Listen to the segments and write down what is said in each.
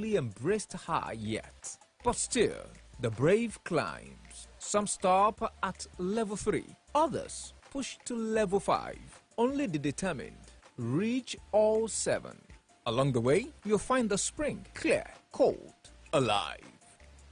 embraced her yet. But still, the brave climbs. Some stop at level 3, others push to level 5. Only the determined reach all 7. Along the way, you'll find the spring clear, cold, alive.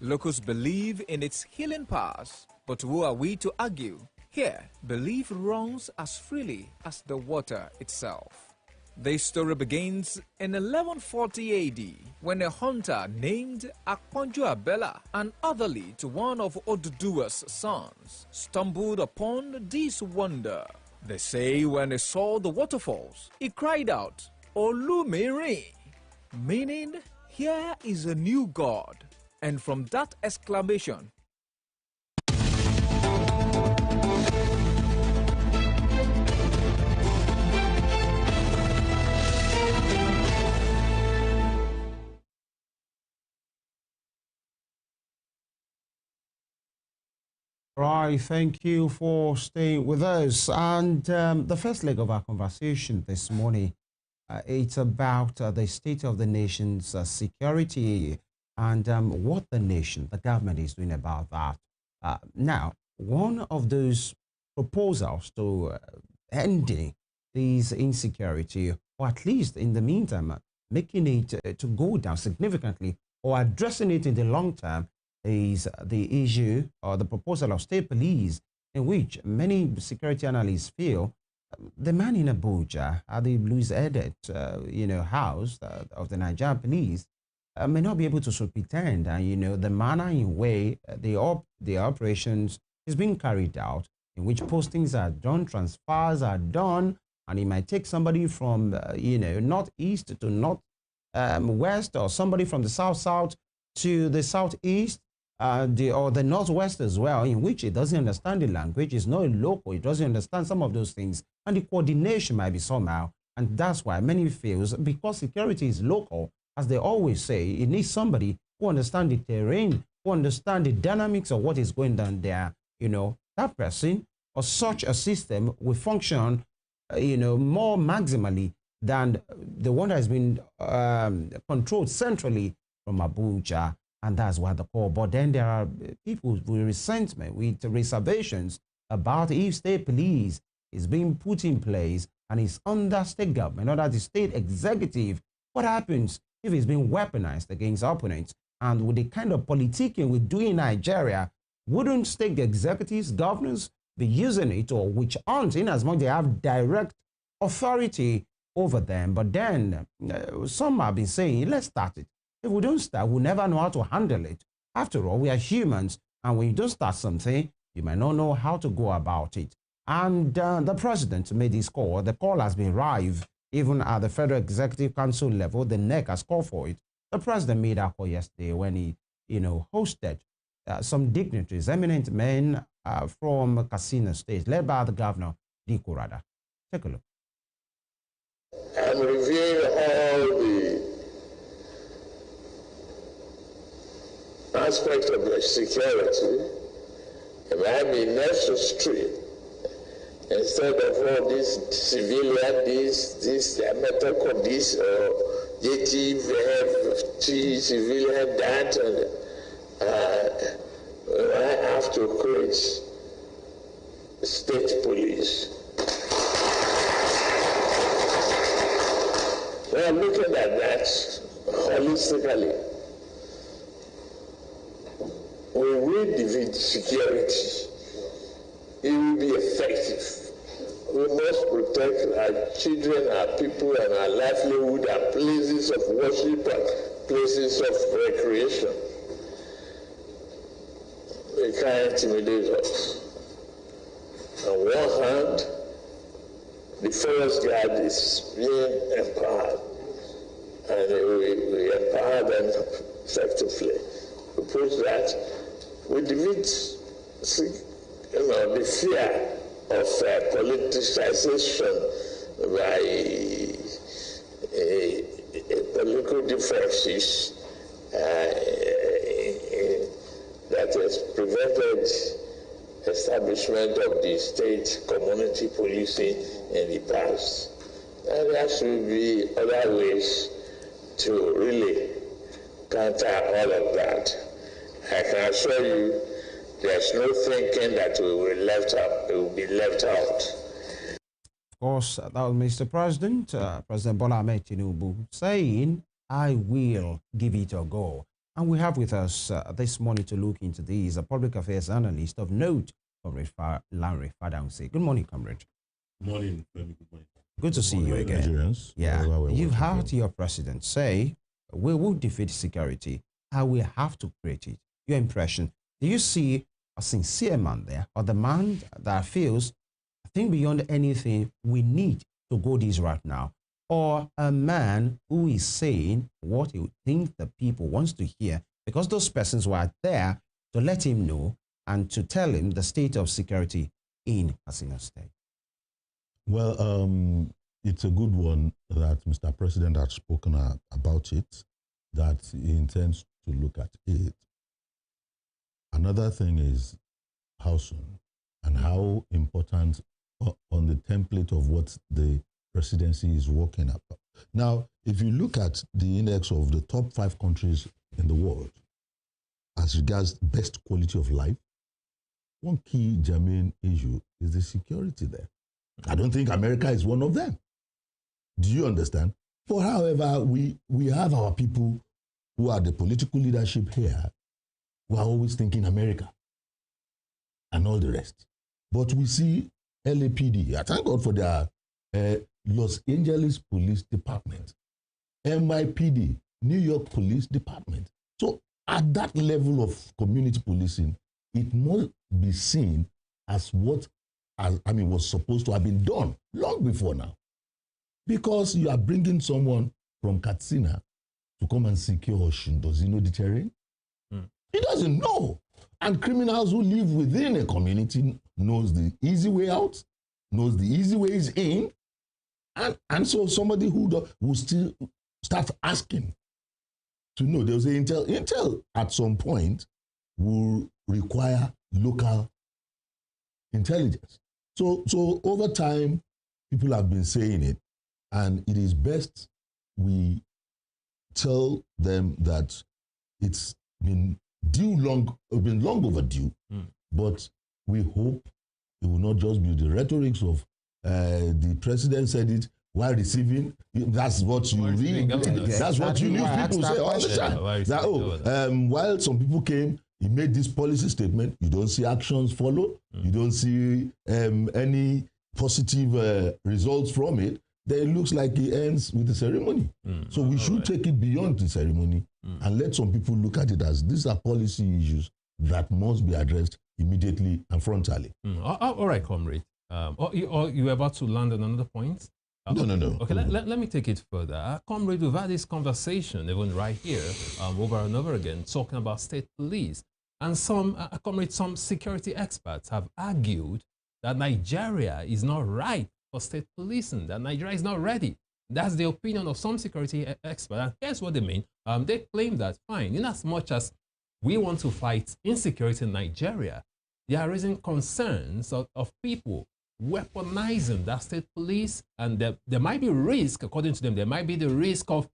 Locals believe in its healing powers, but who are we to argue? Here, belief runs as freely as the water itself. This story begins in 1140 AD when a hunter named Akponju Abela, an otherly to one of Oduduwa's sons, stumbled upon this wonder. They say when he saw the waterfalls, he cried out, "Olumiri," meaning here is a new god. And from that exclamation, right, thank you for staying with us. And the first leg of our conversation this morning, it's about the state of the nation's security and what the nation, the government is doing about that. Now, one of those proposals to ending this insecurity, or at least in the meantime, making it to go down significantly or addressing it in the long term, is the issue or the proposal of state police, in which many security analysts feel the man in Abuja at the blues-headed, house of the Nigerian police may not be able to superintend, and the manner in way the operations is being carried out, in which postings are done, transfers are done, and it might take somebody from northeast to north west, or somebody from the south to the southeast. Or the northwest as well, in which it doesn't understand the language, it's not local, it doesn't understand some of those things, and the coordination might be somehow. And that's why many feels, because security is local, as they always say, it needs somebody who understands the terrain, who understands the dynamics of what is going on there. That person or such a system will function, more maximally than the one that has been controlled centrally from Abuja. And that's what the core. But then there are people with resentment, with reservations about if state police is being put in place and it's under state government, under the state executive. What happens if it's being weaponized against opponents? And with the kind of politicking we do in Nigeria, wouldn't state executives, governors be using it, or which aren't, in as much they have direct authority over them? But then some have been saying, let's start it. If we don't start, we'll never know how to handle it. After all, we are humans, and when you don't start something, you might not know how to go about it. And the president made this call. The call has been rife, even at the Federal Executive Council level. The NEC has called for it. The president made that call yesterday when he, hosted some dignitaries, eminent men from Katsina State, led by the governor, Diko Rada. Take a look. And reviewing all the aspect of the security, it might be necessary, instead of all this civilian, this method of this, or JTVFT civilian, that, and I have to create state police. We are looking at that holistically. When we defeat security, it will be effective. We must protect our children, our people, and our livelihood, and places of worship, and places of recreation. They can't intimidate us. On one hand, the forest guard is being empowered, and we empower them effectively. We put that. We defeat the fear of politicization by political differences that has prevented establishment of the state community policing in the past. And there should be other ways to really counter all of that. I can assure you there's no thinking that we will be left out. Of course, that was Mr. President, President Bola Ahmed Tinubu, saying, I will give it a go. And we have with us this morning to look into these, a public affairs analyst of note, Comrade Lanre Fadahunsi. Good morning, comrade. Good morning, Femi. Good morning. Good to see you again. Nigerians. Yeah, you've heard your president say, we will defeat security, and we have to create it. Your impression, do you see a sincere man there, or the man that feels, I think beyond anything, we need to go this route now, or a man who is saying what he thinks the people wants to hear, because those persons were there to let him know and to tell him the state of security in Katsina State? Well, it's a good one that Mr. President has spoken about it, that he intends to look at it. Another thing is how soon and how important on the template of what the presidency is working about. Now, if you look at the index of the top 5 countries in the world as regards best quality of life, one key germane issue is the security there. I don't think America is one of them. Do you understand? For however, we have our people who are the political leadership here who are always thinking America and all the rest. But we see LAPD, I thank God for their Los Angeles Police Department, NYPD, New York Police Department. So at that level of community policing, it must be seen as what was supposed to have been done long before now. Because you are bringing someone from Katsina to come and secure Osun. Does he know the terrain? He doesn't know. And criminals who live within a community knows the easy way out, knows the easy ways in. And so somebody who will still start asking to know. They'll say Intel at some point will require local intelligence. So over time, people have been saying it, and it is best we tell them that it's been long overdue, but we hope it will not just be the rhetorics of the president said it while receiving. That's what you read. That's what you news people say all the time. While some people came, he made this policy statement. You don't see actions follow. You don't see any positive results from it. Then it looks like he ends with the ceremony. So we should take it beyond the ceremony and let some people look at it as these are policy issues that must be addressed immediately and frontally. All right, comrade. You were about to land on another point? No. Okay, let me take it further. Comrade, we've had this conversation even right here over and over again, talking about state police. And some security experts have argued that Nigeria is not right for state policing, that Nigeria is not ready. That's the opinion of some security experts. And here's what they mean. They claim that, fine, in as much as we want to fight insecurity in Nigeria, they are raising concerns of people weaponizing that state police, and there might be risk, according to them, there might be the risk of,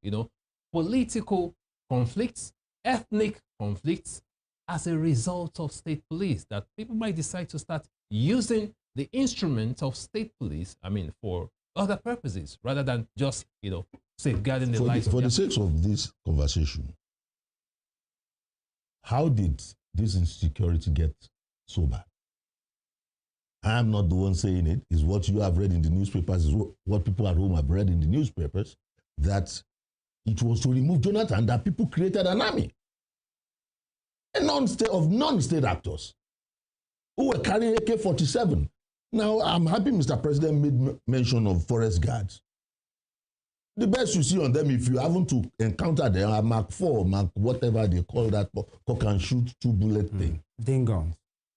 political conflicts, ethnic conflicts as a result of state police, that people might decide to start using the instrument of state police, for other purposes, rather than just, safeguarding the lives of For the sake of this conversation, how did this insecurity get so bad? I'm not the one saying it. It's what you have read in the newspapers, is what people at home have read in the newspapers, that it was to remove Jonathan that people created an army of non-state actors who were carrying AK-47. Now, I'm happy Mr. President made mention of forest guards. The best you see on them, if you haven't to encounter them, are Mark 4, Mark whatever they call that cock and shoot 2-bullet thing. Ding-guns.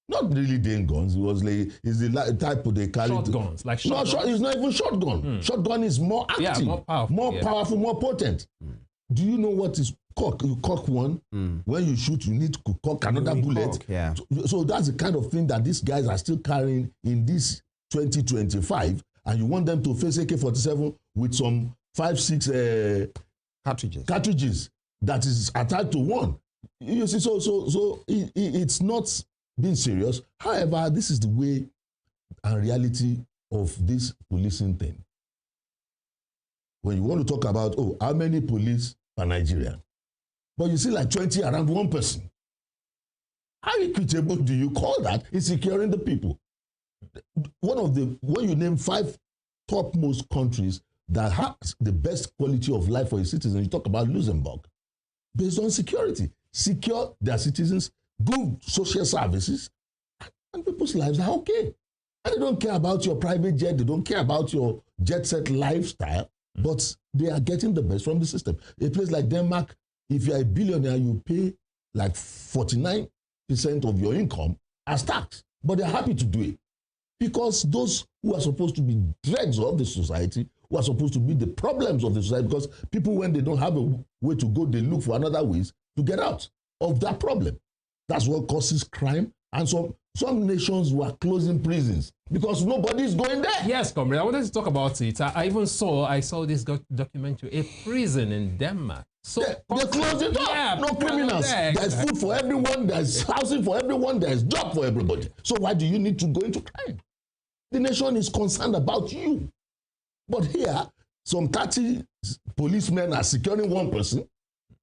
Not really ding guns. It was like, it's the type of they carry. Shotguns, like shotguns. It's not even shotgun. Shotgun is more active, more powerful, more potent. Do you know what is cock? You cock one. When you shoot, you need to cock another bullet. So that's the kind of thing that these guys are still carrying in this 2025, and you want them to face AK-47 with some 5-6 cartridges. that is attached to one. You see, so it's not being serious. However, this is the way and reality of this policing thing. When you want to talk about, oh, how many police per Nigerian? But you see like 20 around one person. How equitable do you call that in securing the people? When you name 5 topmost countries that have the best quality of life for its citizens, you talk about Luxembourg, based on security. Secure their citizens, good social services, and people's lives are okay. And they don't care about your private jet, they don't care about your jet-set lifestyle, but they are getting the best from the system. A place like Denmark, if you're a billionaire, you pay like 49% of your income as tax. But they're happy to do it. Because those who are supposed to be dregs of the society, who are supposed to be the problems of the society, because people, when they don't have a way to go, they look for another ways to get out of that problem. That's what causes crime. And some nations were closing prisons because nobody is going there. Yes, Comrade, I wanted to talk about it. I saw this documentary, a prison in Denmark. So they closed it up. Yeah, no criminals. There's food for everyone. There's housing for everyone. There's job for everybody. So why do you need to go into crime? The nation is concerned about you. But here, some 30 policemen are securing one person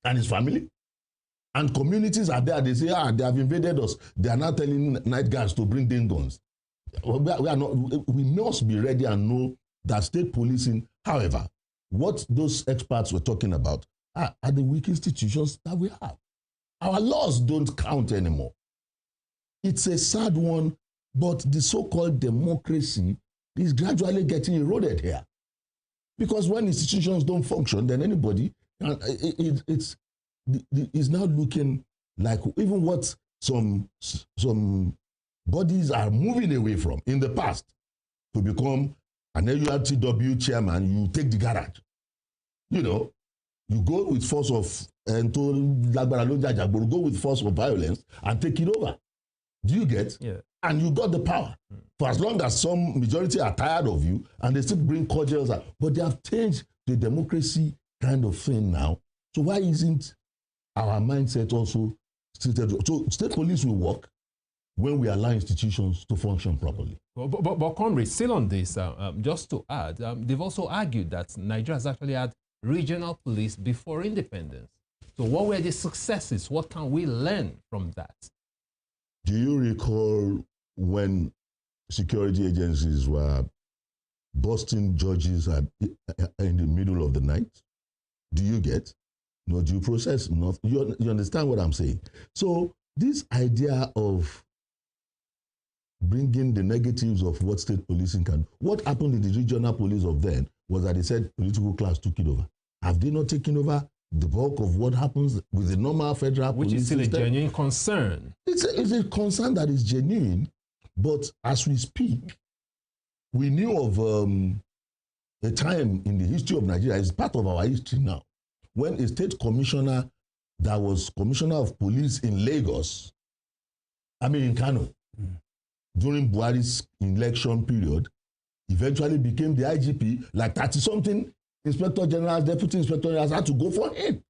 and his family. And communities are there. They say, they have invaded us. They are now telling night guards to bring in guns. We must be ready and know that state policing, however, what those experts were talking about are the weak institutions that we have. Our laws don't count anymore. It's a sad one, but the so-called democracy is gradually getting eroded here. Because when institutions don't function, then anybody, it's now looking like even what some bodies are moving away from in the past. To become an LURTW chairman, you take the garage. You know, you go with force of go with force of violence and take it over. Do you get? Yeah. And you got the power. For as long as some majority are tired of you and they still bring cordials out. But they have changed the democracy kind of thing now. So why isn't our mindset also stated? So state police will work when we allow institutions to function properly. But Comrade, still on this, just to add, they've also argued that Nigeria has actually had regional police before independence. So what were the successes? What can we learn from that? Do you recall when security agencies were busting judges in the middle of the night? Do you get? No due process. You understand what I'm saying? So this idea of bringing the negatives of what state policing can, what happened in the regional police of then was that they said political class took it over. Have they not taken over the bulk of what happens with the normal federal police? Which is still system? a genuine concern. It's a concern that is genuine, but as we speak, we knew of a time in the history of Nigeria, it's part of our history now, when a state commissioner that was commissioner of police in Lagos, in Kano, during Buhari's election period, eventually became the IGP, like 30-something inspector generals, deputy inspector generals had to go for him.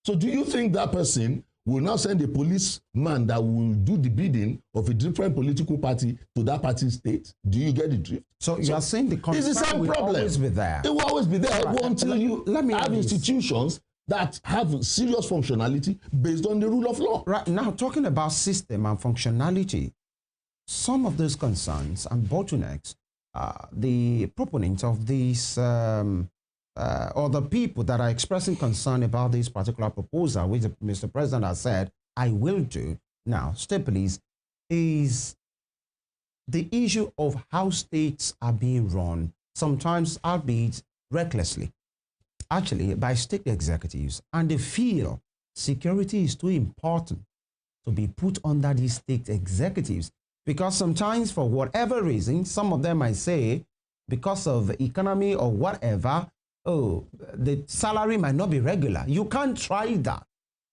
So do you think that person will now send a policeman that will do the bidding of a different political party to that party's state? Do you get the drift? So you are saying the concern it's the same will problem. always be there. It will always be there until you have this. institutions that have serious functionality based on the rule of law. Right now, talking about system and functionality, some of those concerns and bottlenecks, the proponents of these or the people that are expressing concern about this particular proposal, which Mr. President has said, I will do now, state police, is the issue of how states are being run, sometimes albeit recklessly, actually by state executives, and they feel security is too important to be put under these state executives. Because sometimes, for whatever reason, some of them might say, because of the economy or whatever, oh, the salary might not be regular. You can't try that.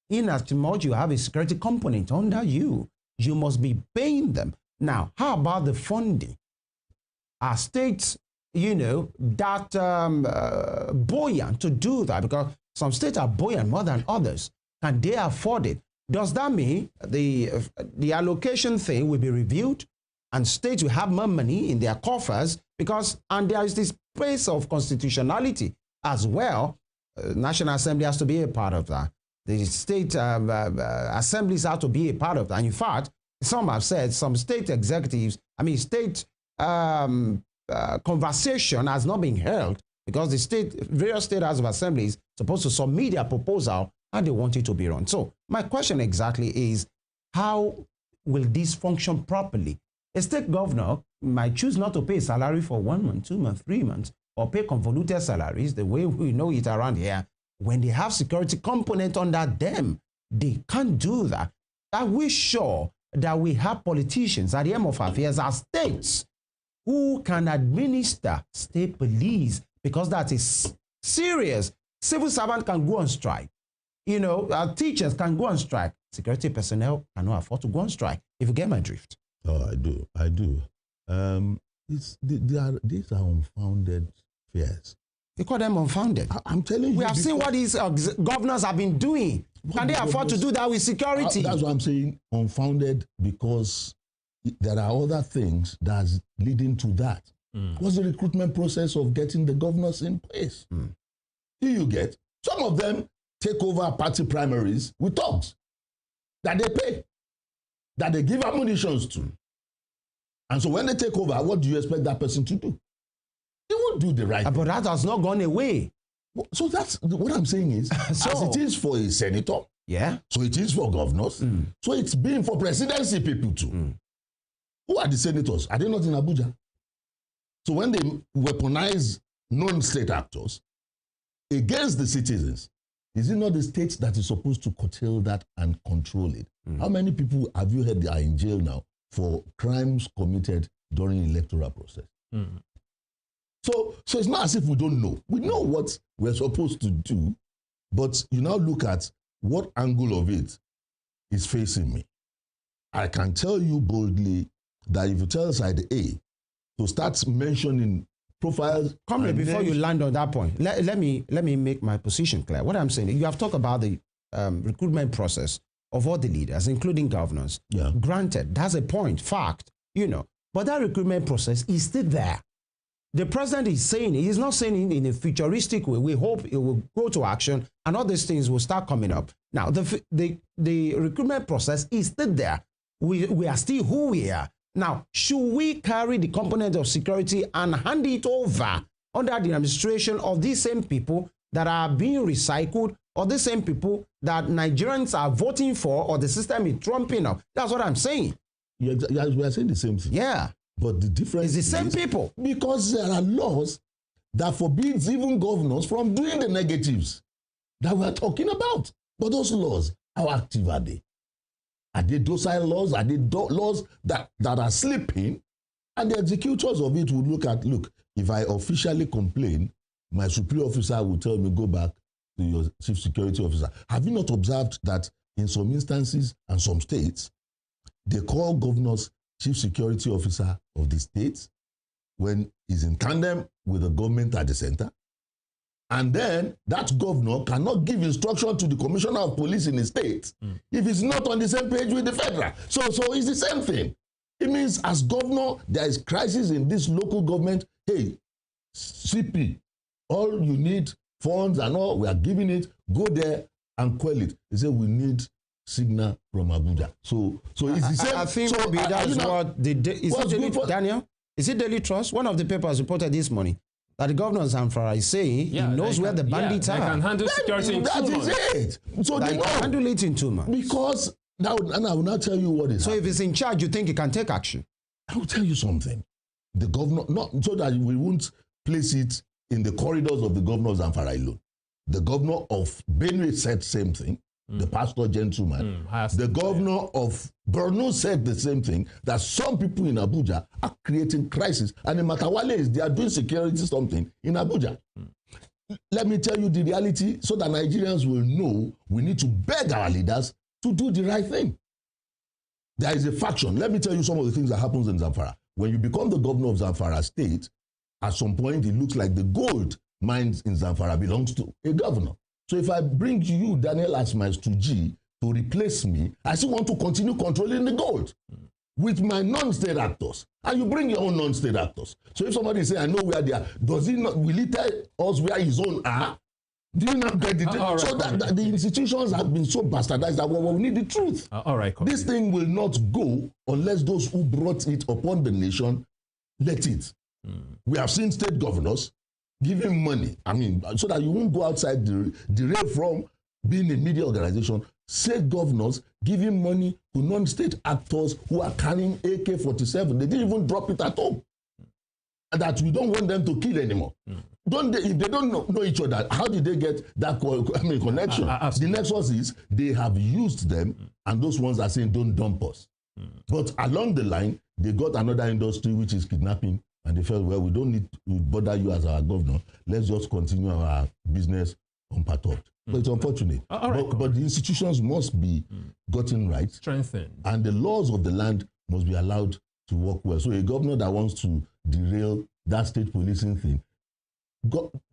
In as much you have a security component under you, you must be paying them. Now, how about the funding? Are states, that buoyant to do that? Because Some states are buoyant more than others. Can they afford it? Does that mean the allocation thing will be reviewed and states will have more money in their coffers? And there is this place of constitutionality as well. National Assembly has to be a part of that. The state assemblies have to be a part of that. And in fact, some have said some state executives, state conversation has not been held because the various state houses of assemblies supposed to submit their proposal and they want it to be run. So my question exactly is, how will this function properly? A state governor might choose not to pay salary for 1 month, 2 months, 3 months, or pay convoluted salaries the way we know it around here. When they have security component under them, they can't do that. Are we sure that we have politicians at the helm of affairs as states who can administer state police? Because that is serious. Civil servants can go on strike. Our teachers can go on strike. Security personnel cannot afford to go on strike. If you get my drift. Oh, I do. These are unfounded fears. You call them unfounded? I'm telling you. We have seen what these governors have been doing. Can they afford to do that with security? That's what I'm saying, unfounded, because there are other things that's leading to that. What's the recruitment process of getting the governors in place? Do you get? Some of them take over party primaries with thugs that they pay, that they give ammunitions to. And so when they take over, what do you expect that person to do? He won't do the right thing. But that has not gone away. So that's what I'm saying is, as it is for a senator, so it is for governors, so it's been for presidency people too. Who are the senators? Are they not in Abuja? So when they weaponize non-state actors against the citizens, is it not the state that is supposed to curtail that and control it? How many people have you heard are in jail now for crimes committed during electoral process? So it's not as if we don't know. We know what we're supposed to do, but you now look at what angle of it is facing me. I can tell you boldly that if you tell side A to start mentioning profiles... Comrade, before you land on that point, let me make my position clear. What I'm saying, you have talked about the recruitment process of all the leaders, including governors. Yeah. Granted, that's a point, fact, but that recruitment process is still there. The president is saying it. He's not saying it in a futuristic way. We hope it will go to action and all these things will start coming up. Now, the recruitment process is still there. We are still who we are. Now, should we carry the component of security and hand it over under the administration of these same people that are being recycled, or the same people that Nigerians are voting for, or the system is trumping up? That's what I'm saying. We are saying the same thing. Yeah. But the difference is the same people. Because there are laws that forbids even governors from doing the negatives that we are talking about. But those laws, how active are they? Are they docile laws? Are they laws that are sleeping? And the executors of it will look, if I officially complain, my superior officer will tell me, go back to your chief security officer. Have you not observed that in some instances and some states, they call governors chief security officer of the states when he's in tandem with the government at the center? And then that governor cannot give instruction to the commissioner of police in the state if he's not on the same page with the federal. So it's the same thing. It means as governor, there is crisis in this local government. Hey, CP, all you need, funds and all, we are giving it, go there and quell it. They say we need signal from Abuja. So it's the same. I think so, maybe that's what Daniel? Is it Daily Trust? One of the papers reported this morning that the governor of Zamfara is saying he knows where the bandits are. They can handle security in 2 months. That is it. So they can handle it in 2 months. Because now, and I will not tell you what is. So if it's in charge, you think he can take action? I will tell you something. The governor, not so that we won't place it in the corridors of the governor of Zamfara alone. The governor of Benue said same thing. The pastor gentleman. The governor of Borno said the same thing, that some people in Abuja are creating crisis. And in Matawale, they are doing security something in Abuja. Let me tell you the reality so that Nigerians will know we need to beg our leaders to do the right thing. There is a faction. Let me tell you some of the things that happens in Zamfara. When you become the governor of Zamfara state, at some point it looks like the gold mines in Zamfara belongs to a governor. So if I bring you, Daniel, as my stooge to replace me, I still want to continue controlling the gold with my non-state actors. And you bring your own non-state actors. So if somebody say, I know where they are, does he not, will he tell us where his own are? Do you not get it? Right, so that the institutions have been so bastardized that we need the truth. All right, this thing will not go unless those who brought it upon the nation let it. We have seen state governors giving money, I mean, so that you won't go outside the rail from being a media organization. State governors giving money to non-state actors who are carrying AK-47. They didn't even drop it at home. That we don't want them to kill anymore. Don't they, if they don't know each other, how did they get that connection? The next one is they have used them, and those ones are saying don't dump us. But along the line, they got another industry which is kidnapping, and they felt, well, we don't need to bother you as our governor. Let's just continue our business unperturbed. But it's unfortunate. But the institutions must be gotten right, strengthened, and the laws of the land must be allowed to work well. So a governor that wants to derail that state policing thing,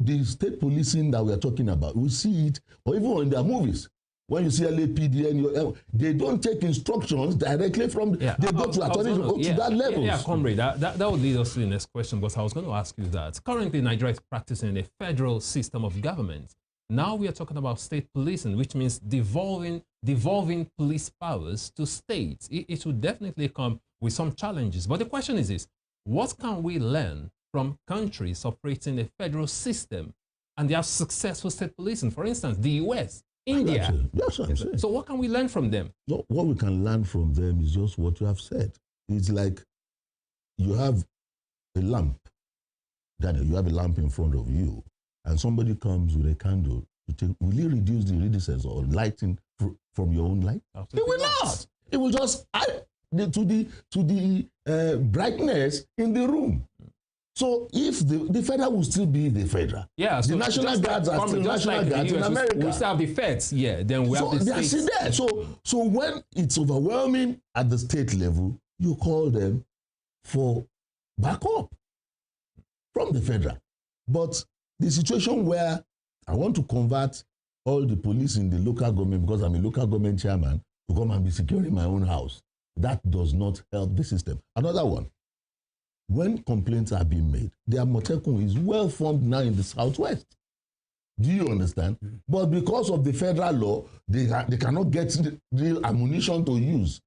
the state policing that we are talking about, we see it, or even in their movies. When you see LAPD, they don't take instructions directly from, they go to attorneys to that level. Yeah, comrade, that would lead us to the next question, because I was going to ask you that. Currently, Nigeria is practicing a federal system of government. Now we are talking about state policing, which means devolving police powers to states. It will definitely come with some challenges. But the question is this: what can we learn from countries operating a federal system and they have successful state policing? For instance, the US, India. That's what I'm saying. So what can we learn from them? No, what we can learn from them is just what you have said. It's like you have a lamp. Daniel, you have a lamp in front of you, and somebody comes with a candle to take. Will it reduce the iridescence or lighting from your own light? It will not. It will just add to the brightness in the room. So if the federal will still be the federal, so the national guards are still national guards in America. We still have the feds, then we have the states. Still there. So when it's overwhelming at the state level, you call them for backup from the federal. But the situation where I want to convert all the police in the local government, because I'm a local government chairman, to come and be securing my own house, that does not help the system. Another one. When complaints are being made, the Amotekun is well formed now in the southwest. Do you understand? But because of the federal law, they cannot get the real ammunition to use.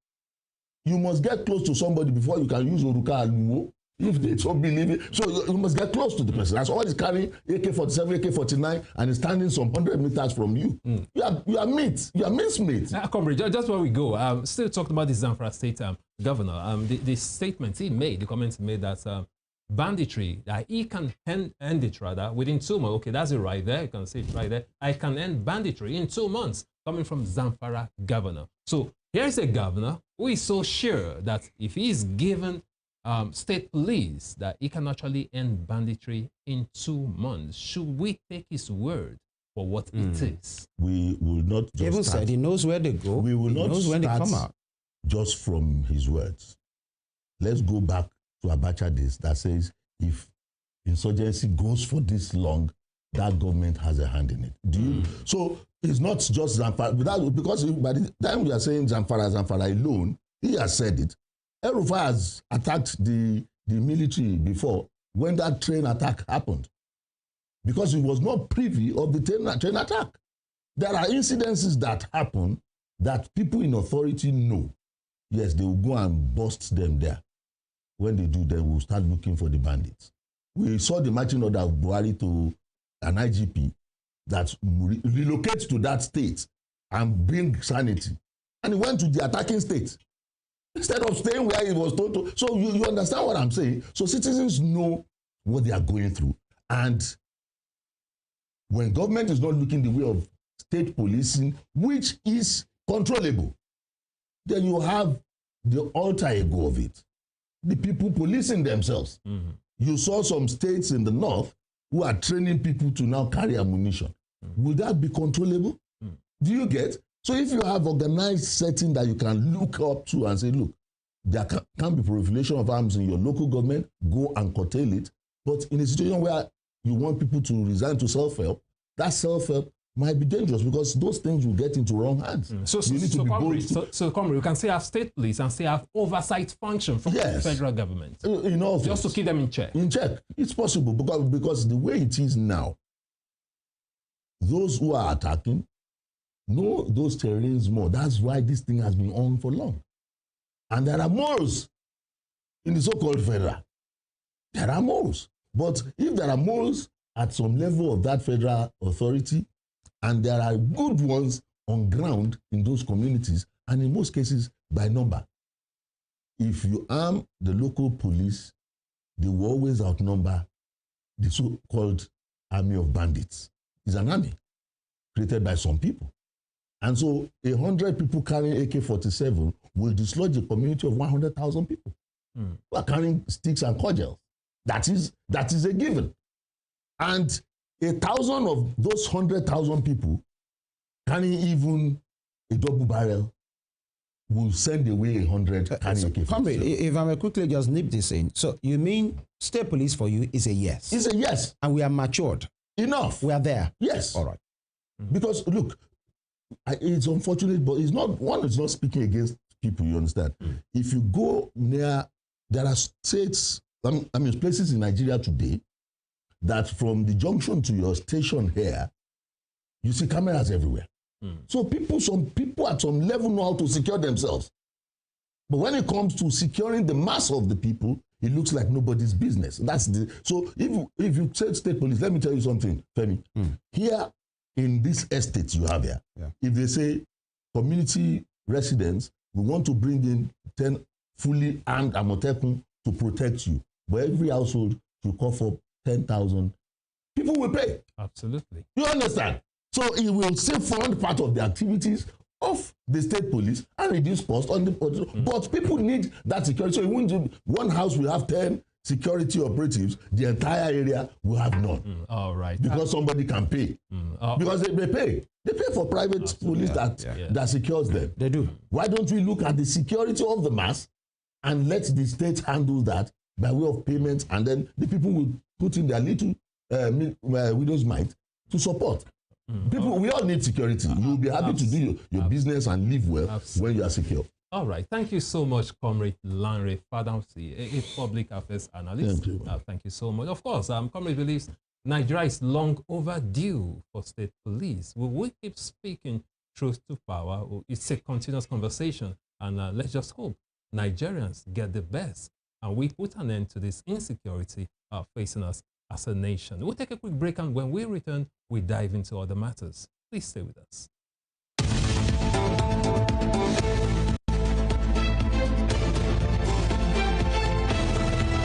You must get close to somebody before you can use Oruka Aluwo, if they don't believe it. So you must get close to the person. That's all is carrying AK-47, AK-49, and is standing some 100 meters from you. You are meat. You are mincemeat. Comrade, just where we go, still talking about the Zamfara state governor. The statement he made, the comments he made that banditry, that he can end it rather within 2 months. Okay, that's it right there. You can see it right there. I can end banditry in 2 months, coming from Zamfara governor. So here's a governor who is so sure that if he is given state police, that he can actually end banditry in 2 months. Should we take his word for what it is? We will not just Even said he knows where they go. We will not knows when they come out. Just from his words. Let's go back to Abacha days that says if insurgency goes for this long, that government has a hand in it. So it's not just Zamfara, because by the time we are saying Zamfara alone, he has said it. El-Rufai has attacked the military before when that train attack happened, because he was not privy of the train attack. There are incidences that happen that people in authority know. Yes, they will go and bust them there. When they do, they will start looking for the bandits. We saw the marching order of Buhari to an IGP that relocates to that state and bring sanity. And he went to the attacking state instead of staying where he was told to. So you understand what I'm saying? So citizens know what they are going through. And when government is not looking the way of state policing, which is controllable, then you have the alter ego of it. The people policing themselves. You saw some states in the north who are training people to now carry ammunition. Will that be controllable? Do you get? So if you have organized setting that you can look up to and say, look, there can be proliferation of arms in your local government, go and curtail it. But in a situation where you want people to resign to self-help, that self-help might be dangerous because those things will get into wrong hands. So you can say have state police and still have oversight function from the federal government. In all just things, to keep them in check. In check. It's possible because the way it is now, those who are attacking know those terrains more. That's why this thing has been on for long. And there are moles in the so-called federal. There are moles. But if there are moles at some level of that federal authority, and there are good ones on ground in those communities, and in most cases by number, if you arm the local police, they will always outnumber the so-called army of bandits. It's an army created by some people. And so 100 people carrying AK-47 will dislodge a community of 100,000 people who are carrying sticks and cudgels. That is a given. And 1,000 of those 100,000 people carrying even a double barrel will send away 100 carrying AK-47. Comrade, if I may quickly just nip this in. So you mean state police for you is a yes? It's a yes. And we are matured? Enough. We are there? Yes. All right. Because, look, it's unfortunate, but it's not, one is not speaking against people, you understand? If you go near, there are states, places in Nigeria today that from the junction to your station here, you see cameras everywhere. So some people at some level know how to secure themselves. But when it comes to securing the mass of the people, it looks like nobody's business. So if you said state police, let me tell you something, Femi. Here in this estate you have here, if they say community residents, we want to bring in 10 fully armed Amotekun to protect you, but every household should call for 10,000, people will pay. Absolutely. You understand? So it will still fund part of the activities of the state police and reduce cost on the but people need that security. So it won't do, one house will have 10 security operatives, the entire area will have none. All right. Because somebody can pay. Because they pay. They pay for private police that secures them. They do. Why don't we look at the security of the mass and let the state handle that by way of payments, and then the people will put in their little widow's mite to support. People, we all need security. You'll be happy to do your business and live well when you are secure. All right. Thank you so much, Comrade Lanre Fadahunsi, a public affairs analyst. Thank you. Thank you so much. Of course, Comrade believes Nigeria is long overdue for state police. Will we keep speaking truth to power? It's a continuous conversation. And let's just hope Nigerians get the best and we put an end to this insecurity facing us as a nation. We'll take a quick break, and when we return, we dive into other matters. Please stay with us.